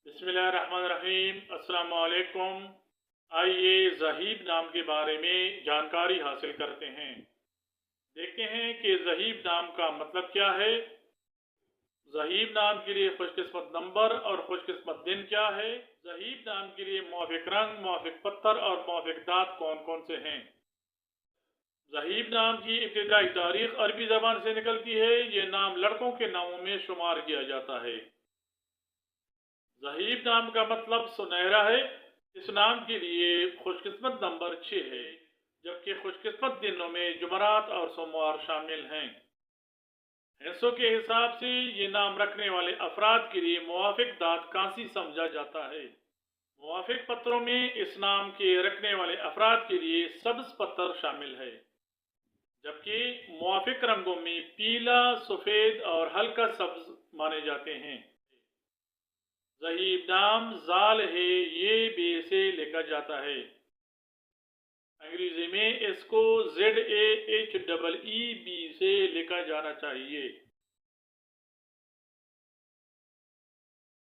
बिस्मिल्लाहिर्रहमानिर्रहीम। अस्सलाम वालेकुम। आइए ज़हीब नाम के बारे में जानकारी हासिल करते हैं। देखते हैं कि ज़हीब नाम का मतलब क्या है। ज़हीब नाम के लिए खुशकिस्मत नंबर और खुशकिस्मत दिन क्या है। ज़हीब नाम के लिए मुआफ़िक रंग, मुआफ़िक पत्थर और मुआफ़िक दाँत कौन कौन से हैं। ज़हीब नाम की इब्तिदाई तारीख़ अरबी ज़बान से निकलती है। ये नाम लड़कों के नामों में शुमार किया जाता है। ज़हीब नाम का मतलब सुनहरा है। इस नाम के लिए खुशकिस्मत नंबर 6 है, जबकि खुशकिस्मत दिनों में जुमरात और सोमवार शामिल हैं। हिस्सों के हिसाब से ये नाम रखने वाले अफराद के लिए मुवाफिक दाँत कांसी समझा जाता है। मुवाफिक पत्थरों में इस नाम के रखने वाले अफराद के लिए सब्ज पत्थर शामिल है, जबकि मुवाफिक रंगों में पीला, सफ़ेद और हल्का सब्ज माने जाते हैं। ज़हीब नाम ज़ाल है, ये बे से लिखा जाता है। अंग्रेजी में इसको ZAHEEB से लिखा जाना चाहिए।